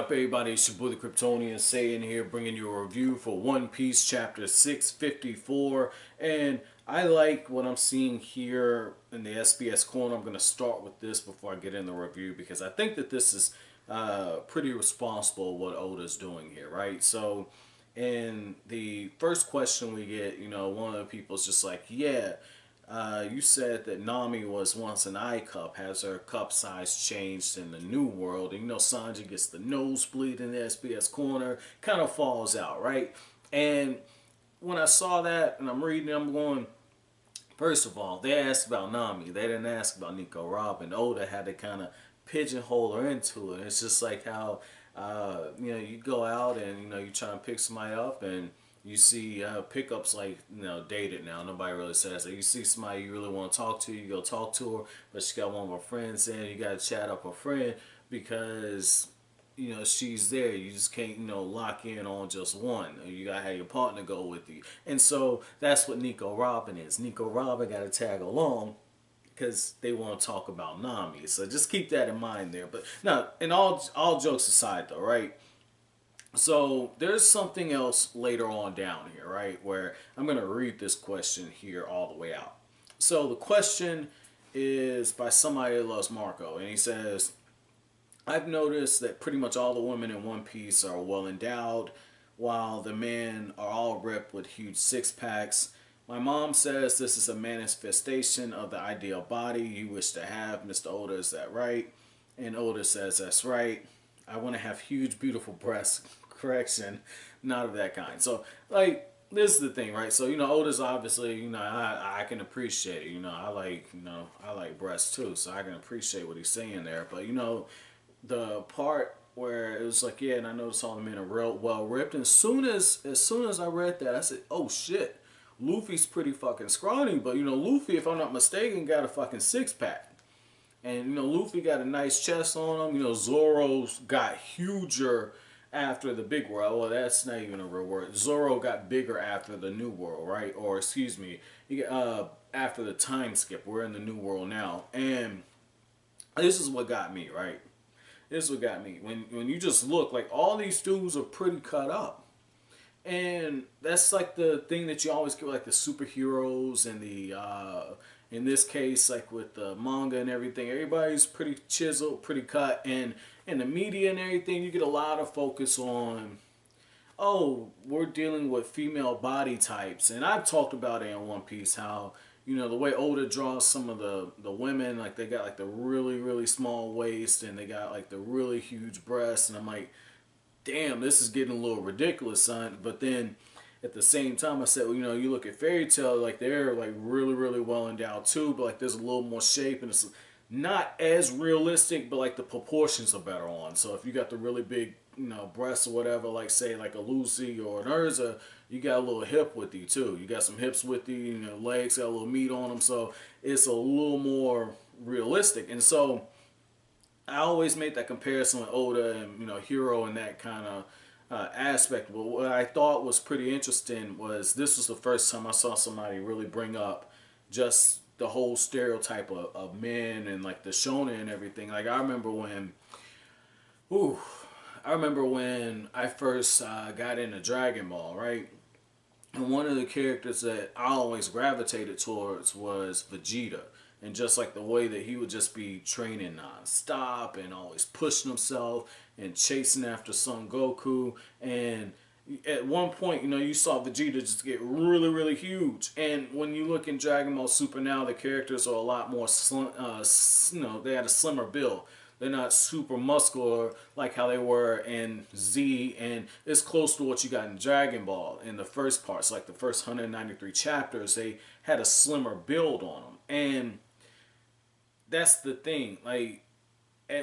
up, everybody? It's your boy the Kryptonian saying here, bringing you a review for One Piece chapter 654. And I like what I'm seeing here in the SBS corner. I'm going to start with this before I get in the review because I think that this is pretty responsible what Oda's doing here, right? So, in the first question we get, one of the people's just like, yeah. You said that Nami was once an eye cup. Has her cup size changed in the new world? And Sanji gets the nosebleed in the SBS corner, kind of falls out, right? And when I saw that and I'm reading, I'm going, first of all, they asked about Nami. They didn't ask about Nico Robin. Oda had to kind of pigeonhole her into it. It's just like how, you go out and, you try to pick somebody up and you see pickups like, dated now. Nobody really says that. You see somebody you really want to talk to, you go talk to her, but she got one of her friends in, you got to chat up her friend because, she's there. You just can't, lock in on just one. You got to have your partner go with you. And so that's what Nico Robin is. Nico Robin got to tag along because they want to talk about Nami. So just keep that in mind there. But now, and all jokes aside though, right? So there's something else later on down here, right? Where I'm going to read this question here all the way out. So the question is by somebody that loves Marco. And he says, I've noticed that pretty much all the women in One Piece are well endowed, while the men are all ripped with huge six packs. My mom says this is a manifestation of the ideal body you wish to have. Mr. Oda, is that right? And Oda says that's right. I want to have huge, beautiful breasts. Correction, not of that kind. So, like, this is the thing, right? So, Oda's obviously, I can appreciate it. I like breasts too, so I can appreciate what he's saying there. But, the part where it was like, yeah, and I noticed all the men are real well ripped. And as soon as I read that, I said, oh shit, Luffy's pretty fucking scrawny. But, Luffy, if I'm not mistaken, got a fucking six pack. And, Luffy got a nice chest on him. Zoro's got huger after the big world. Well, that's not even a real word. Zoro got bigger after the new world, right? Or, excuse me, after the time skip. We're in the new world now. And this is what got me, right? This is what got me. When you just look, like, all these dudes are pretty cut up. And that's like the thing that you always get, like the superheroes and the in this case, like with the manga and everything, everybody's pretty chiseled, pretty cut, and in the media and everything, you get a lot of focus on, oh, we're dealing with female body types, and I've talked about it in One Piece how, the way Oda draws some of the women, like they got like the really, really small waist and they got like the really huge breasts, and I'm like, damn, this is getting a little ridiculous, son. But then at the same time, I said, well, you look at Fairy Tail, like they're like really, really well endowed too, but like there's a little more shape and it's not as realistic, but like the proportions are better on. So if you got the really big, breasts or whatever, like say like a Lucy or an Urza, you got a little hip with you too. You got some hips with you, legs got a little meat on them, so it's a little more realistic. And so I always made that comparison with Oda and Hero and that kind of aspect. But what I thought was pretty interesting was this was the first time I saw somebody really bring up just the whole stereotype of men and like the shonen and everything. Like I remember when I first got into Dragon Ball, right? And one of the characters that I always gravitated towards was Vegeta. And just like the way that he would just be training non-stop and always pushing himself and chasing after Son Goku. And at one point, you saw Vegeta just get really, really huge. And when you look in Dragon Ball Super now, the characters are a lot more slim, they had a slimmer build. They're not super muscular like how they were in Z, and it's close to what you got in Dragon Ball in the first parts. Like the first 193 chapters, they had a slimmer build on them. And that's the thing. Like,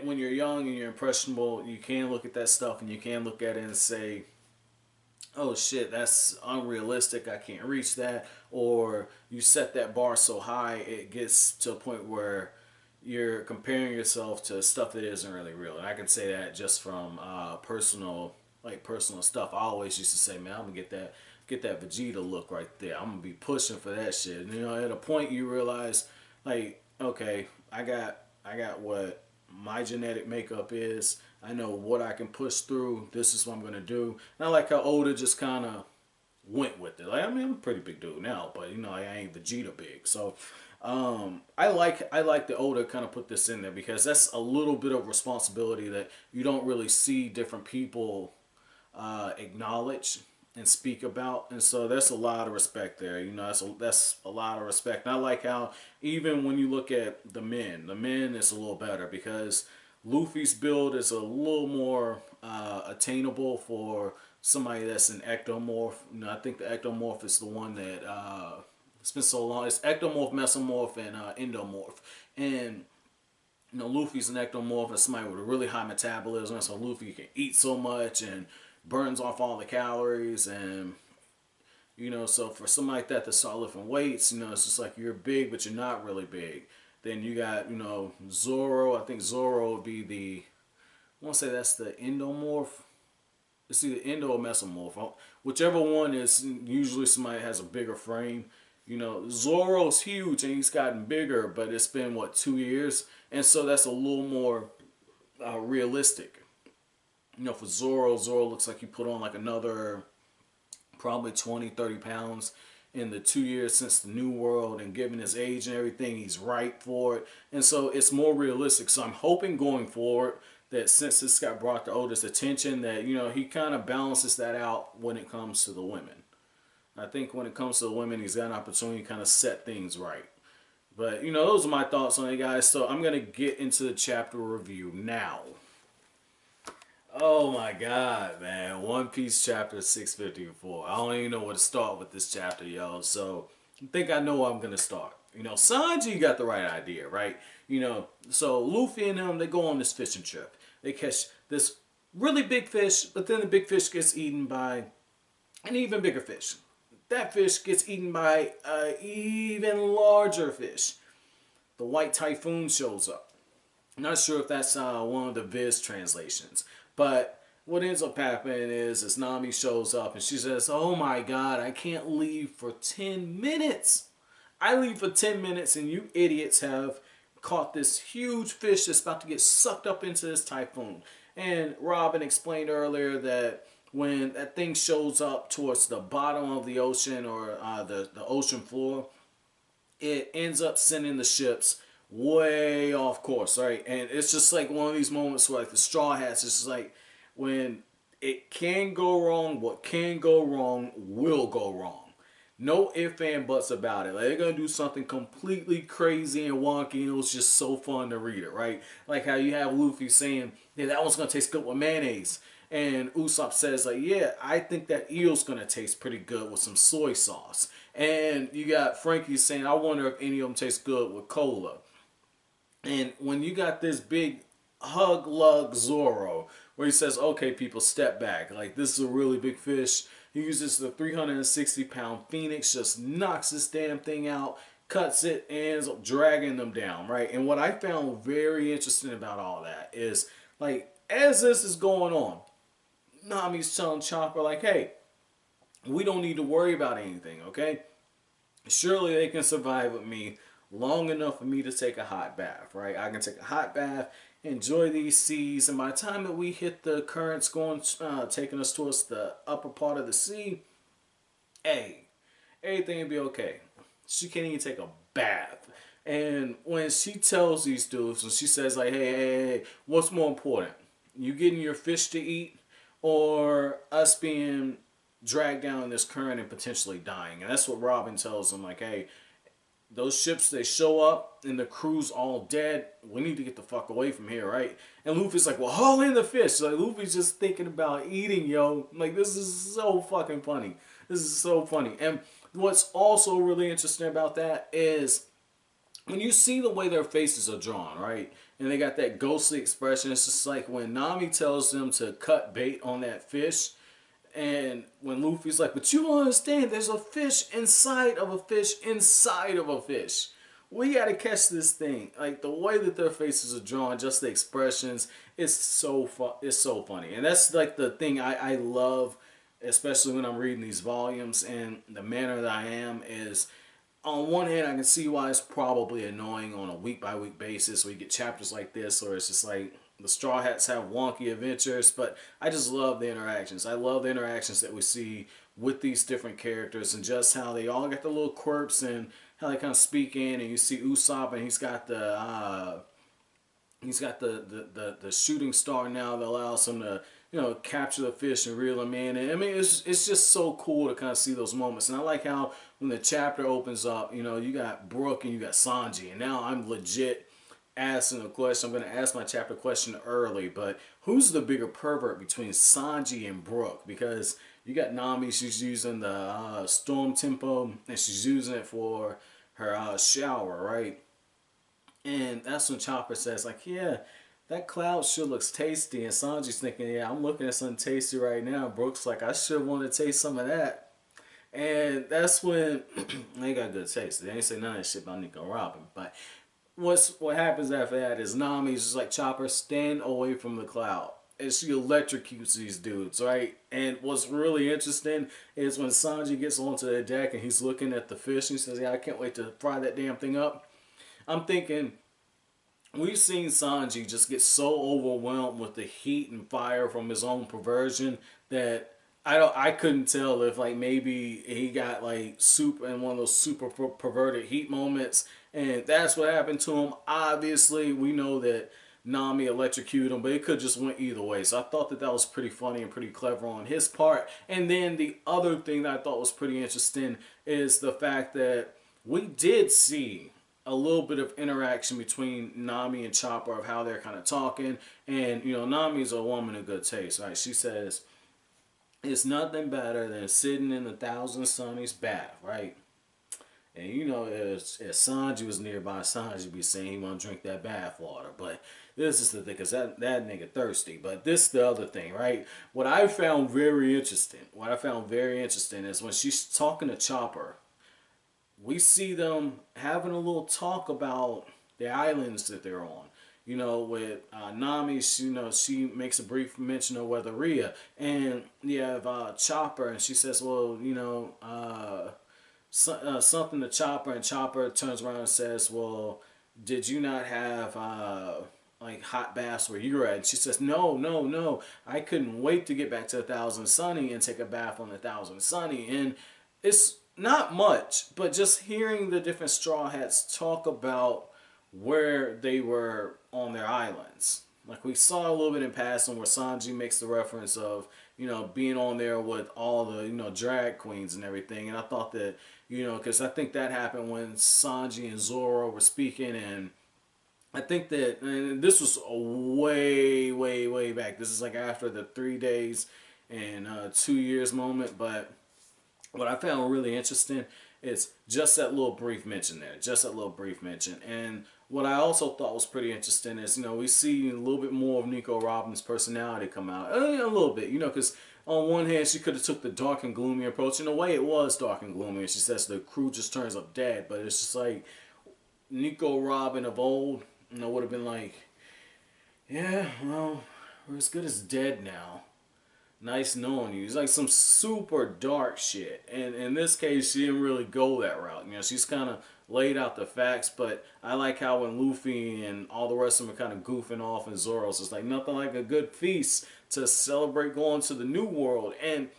when you're young and you're impressionable, you can look at that stuff and you can look at it and say, oh shit, that's unrealistic, I can't reach that. Or you set that bar so high, it gets to a point where you're comparing yourself to stuff that isn't really real. And I can say that just from personal stuff. I always used to say, man, I'm gonna get that Vegeta look right there. I'm gonna be pushing for that shit. And, at a point you realize, like, okay, I got what my genetic makeup is. I know what I can push through. This is what I'm gonna do. And I like how Oda just kind of went with it. Like, I mean, I'm a pretty big dude now, but you know, I ain't Vegeta big. So I like the Oda kind of put this in there because that's a little bit of responsibility that you don't really see different people acknowledge and speak about, and so that's a lot of respect there. You know, that's a lot of respect. And I like how even when you look at the men is a little better because Luffy's build is a little more attainable for somebody that's an ectomorph. You know, I think the ectomorph is the one that it's been so long. It's ectomorph, mesomorph, and endomorph, and you know, Luffy's an ectomorph and somebody with a really high metabolism, so Luffy can eat so much and burns off all the calories, and you know, so for somebody like that to start lifting weights, you know, it's just like you're big but you're not really big. Then you got, you know, Zoro. I think Zoro would be the, I want to say that's the endomorph. It's either endo or mesomorph. Whichever one is, usually somebody has a bigger frame. You know, Zoro's huge and he's gotten bigger, but it's been, what, 2 years? And so that's a little more realistic. You know, for Zoro, Zoro looks like he put on like another probably 20, 30 pounds in the 2 years since the New World, and given his age and everything, he's ripe for it. And so it's more realistic. So I'm hoping going forward that since this got brought to Oda's attention, that, you know, he kind of balances that out when it comes to the women. I think when it comes to the women, he's got an opportunity to kind of set things right. But, you know, those are my thoughts on it, guys. So I'm going to get into the chapter review now. Oh my god, man. One Piece chapter 654. I don't even know where to start with this chapter, yo. So I think I know where I'm going to start. You know, Sanji got the right idea, right? You know, so Luffy and them, they go on this fishing trip. They catch this really big fish, but then the big fish gets eaten by an even bigger fish. That fish gets eaten by an even larger fish. The White Typhoon shows up. I'm not sure if that's one of the Viz translations. But what ends up happening is Nami shows up and she says, oh my god, I can't leave for 10 minutes. I leave for 10 minutes and you idiots have caught this huge fish that's about to get sucked up into this typhoon. And Robin explained earlier that when that thing shows up towards the bottom of the ocean, or the ocean floor, it ends up sending the ships way off course, right? And it's just like one of these moments where, like, the Straw Hats, it's just like when it can go wrong, what can go wrong will go wrong. No ifs and buts about it. Like, they're gonna do something completely crazy and wonky, and it was just so fun to read it, right? Like how you have Luffy saying, "Yeah, that one's gonna taste good with mayonnaise," and Usopp says, "Like, yeah, I think that eel's gonna taste pretty good with some soy sauce." And you got Frankie saying, "I wonder if any of them taste good with cola." And when you got this big hug lug Zoro, where he says, okay, people, step back. Like, this is a really big fish. He uses the 360-pound Phoenix, just knocks this damn thing out, cuts it, and ends up dragging them down, right? And what I found very interesting about all that is, like, as this is going on, Nami's telling Chopper, like, hey, we don't need to worry about anything, okay? Surely they can survive with me long enough for me to take a hot bath, right? I can take a hot bath, enjoy these seas, and by the time that we hit the currents going, taking us towards the upper part of the sea, hey, everything will be okay. She can't even take a bath. And when she tells these dudes, and she says, like, hey, what's more important? You getting your fish to eat, or us being dragged down this current and potentially dying? And that's what Robin tells them, like, hey, those ships, they show up and the crew's all dead. We need to get the fuck away from here, right? And Luffy's like, well, haul in the fish. Like, Luffy's just thinking about eating, yo. Like, this is so fucking funny. This is so funny. And what's also really interesting about that is when you see the way their faces are drawn, right? And they got that ghostly expression. It's just like when Nami tells them to cut bait on that fish. And when Luffy's like, but you don't understand, there's a fish inside of a fish inside of a fish. We gotta catch this thing. Like, the way that their faces are drawn, just the expressions, it's so funny. And that's like the thing I love, especially when I'm reading these volumes, and the manner that I am is, on one hand, I can see why it's probably annoying on a week by week basis, where you get chapters like this, or it's just like, The Straw Hats have wonky adventures, but I just love the interactions. I love the interactions that we see with these different characters and just how they all get the little quirks and how they kind of speak in. And you see Usopp, and he's got the shooting star now that allows him to capture the fish and reel them in. And I mean, it's just so cool to kind of see those moments. And I like how when the chapter opens up, you got Brook and you got Sanji, and now I'm legit asking a question. I'm going to ask my chapter question early, but who's the bigger pervert between Sanji and Brook? Because you got Nami, she's using the storm tempo, and she's using it for her shower, right? And that's when Chopper says, like, yeah, that cloud sure looks tasty. And Sanji's thinking, yeah, I'm looking at something tasty right now. Brook's like, I sure want to taste some of that. And that's when they got good taste. They ain't say none of that shit about Nico Robin. But what happens after that is Nami's just like, Chopper, stand away from the cloud. And she electrocutes these dudes, right? And what's really interesting is when Sanji gets onto the deck and he's looking at the fish and he says, yeah, I can't wait to fry that damn thing up. I'm thinking, we've seen Sanji just get so overwhelmed with the heat and fire from his own perversion that I couldn't tell if like maybe he got like super in one of those super perverted heat moments, and that's what happened to him. Obviously, we know that Nami electrocuted him, but it could just went either way. So I thought that was pretty funny and pretty clever on his part. And then the other thing that I thought was pretty interesting is the fact that we did see a little bit of interaction between Nami and Chopper of how they're kind of talking. And, Nami's a woman of good taste, right? She says, it's nothing better than sitting in the Thousand Sunnies bath, right? And, if Sanji was nearby, Sanji would be saying he want to drink that bath water. But this is the thing, because that nigga thirsty. But this is the other thing, right? What I found very interesting is when she's talking to Chopper, we see them having a little talk about the islands that they're on. With Nami, she makes a brief mention of Weatheria. And you have Chopper, and she says, well, something to Chopper, and Chopper turns around and says, well, did you not have like hot baths where you're at? And she says, no, I couldn't wait to get back to 1,000 Sunny and take a bath on 1,000 Sunny. And it's not much, but just hearing the different Straw Hats talk about where they were on their islands. Like we saw a little bit in passing where Sanji makes the reference of, being on there with all the, drag queens and everything. And I thought that, because I think that happened when Sanji and Zoro were speaking. And I think that, and this was a way back. This is like after the 3 days and 2 years moment. But what I found really interesting is just that little brief mention there. Just that little brief mention. And what I also thought was pretty interesting is, we see a little bit more of Nico Robin's personality come out. A little bit, because on one hand, she could have took the dark and gloomy approach. In a way, it was dark and gloomy. And she says the crew just turns up dead. But it's just like Nico Robin of old, would have been like, yeah, well, we're as good as dead now. Nice knowing you. It's like some super dark shit. And in this case, she didn't really go that route. She's kind of laid out the facts, but I like how when Luffy and all the rest of them are kind of goofing off and Zoro's it's like nothing like a good feast to celebrate going to the new world. And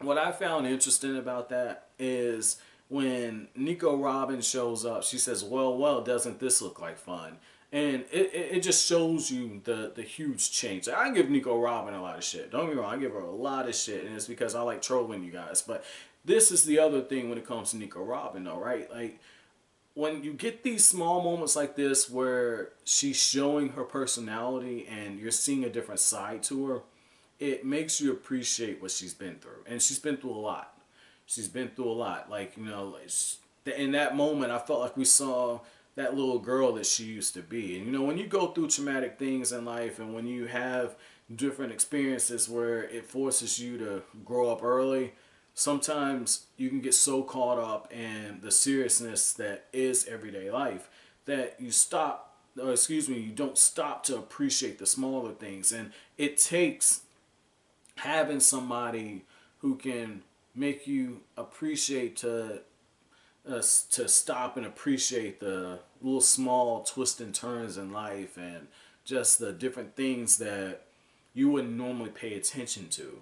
what I found interesting about that is when Nico Robin shows up, she says, well, doesn't this look like fun? And it just shows you the huge change. I give Nico Robin a lot of shit. Don't get me wrong, I give her a lot of shit, and it's because I like trolling you guys. But this is the other thing when it comes to Nico Robin, though, right? Like, when you get these small moments like this where she's showing her personality and you're seeing a different side to her, it makes you appreciate what she's been through. And she's been through a lot. She's been through a lot. Like, in that moment, I felt like we saw that little girl that she used to be. And when you go through traumatic things in life and when you have different experiences where it forces you to grow up early, sometimes you can get so caught up in the seriousness that is everyday life that you don't stop to appreciate the smaller things. And it takes having somebody who can make you appreciate to stop and appreciate the little small twists and turns in life and just the different things that you wouldn't normally pay attention to.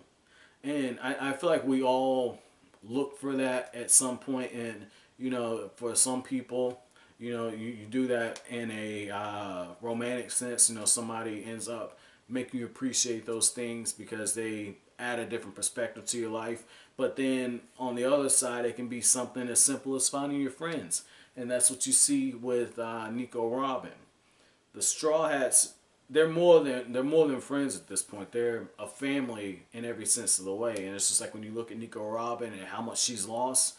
And I feel like we all look for that at some point. And, you know, for some people, you know, you do that in a romantic sense. You know, somebody ends up making you appreciate those things because they add a different perspective to your life. But then on the other side, it can be something as simple as finding your friends. And that's what you see with Nico Robin. The Straw Hats, they're more than friends at this point. They're a family in every sense of the way. And it's just like when you look at Nico Robin and how much she's lost,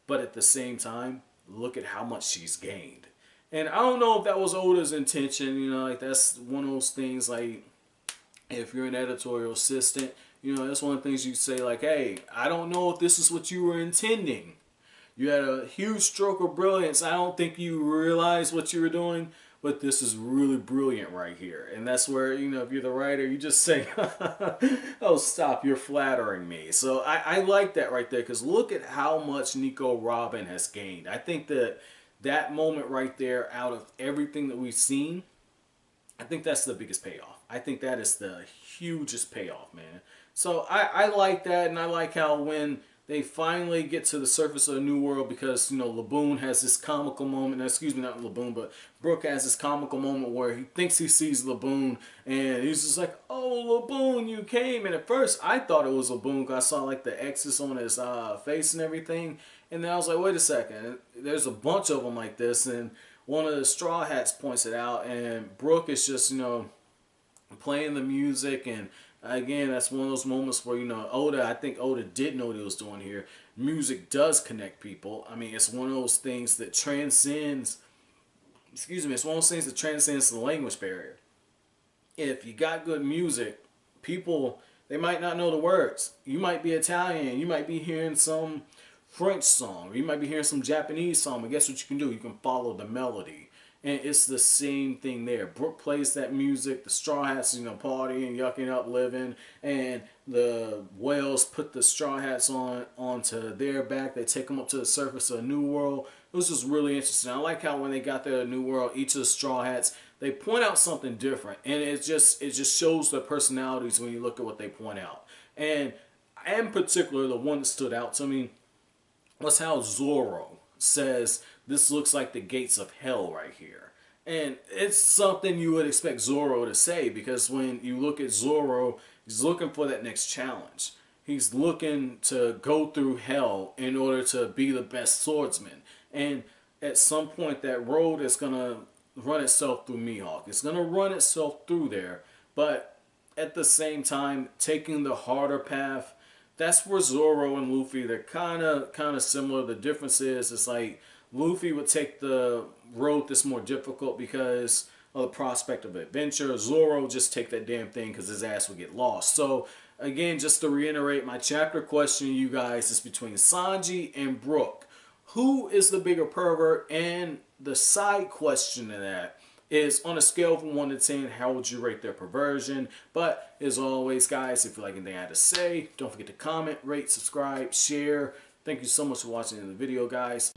but at the same time, look at how much she's gained. And I don't know if that was Oda's intention. You know, like that's one of those things. Like if you're an editorial assistant, you know, that's one of the things you say. Like, hey, I don't know if this is what you were intending. You had a huge stroke of brilliance. I don't think you realized what you were doing, but this is really brilliant right here. And that's where, you know, if you're the writer, you just say, oh, stop, you're flattering me. So I like that right there, because look at how much Nico Robin has gained. I think that that moment right there, out of everything that we've seen, I think that's the biggest payoff. I think that is the hugest payoff, man. So I like that, and I like how when they finally get to the surface of the New World, because, you know, Laboon has this comical moment. Excuse me, not Laboon, but Brook has this comical moment where he thinks he sees Laboon, and he's just like, oh, Laboon, you came. And at first, I thought it was Laboon because I saw, like, the X's on his face and everything. And then I was like, wait a second. There's a bunch of them like this, and one of the Straw Hats points it out, and Brook is just, you know, playing the music. And again, that's one of those moments where, you know, I think Oda did know what he was doing here. Music does connect people. I mean, it's one of those things that transcends, it's one of those things that transcends the language barrier. If you got good music, people, they might not know the words. You might be Italian, you might be hearing some French song, or you might be hearing some Japanese song, but guess what you can do? You can follow the melody. And it's the same thing there. Brook plays that music. The Straw Hats, you know, partying, yucking up, living. And the whales put the Straw Hats onto their back. They take them up to the surface of the New World. It was just really interesting. I like how when they got there to the New World, each of the Straw Hats, they point out something different. And it just shows their personalities when you look at what they point out. And in particular, the one that stood out to me was how Zoro says, this looks like the gates of hell right here. And it's something you would expect Zoro to say, because when you look at Zoro, he's looking for that next challenge. He's looking to go through hell in order to be the best swordsman. And at some point, that road is going to run itself through Mihawk. It's going to run itself through there. But at the same time, taking the harder path, that's where Zoro and Luffy, they're kind of similar. The difference is, it's like Luffy would take the road that's more difficult because of the prospect of adventure. Zoro just take that damn thing because his ass would get lost. So again, just to reiterate, my chapter question to you guys is between Sanji and Brook. Who is the bigger pervert? And the side question to that is, on a scale from 1 to 10, how would you rate their perversion? But as always, guys, if you like anything I had to say, don't forget to comment, rate, subscribe, share. Thank you so much for watching the video, guys.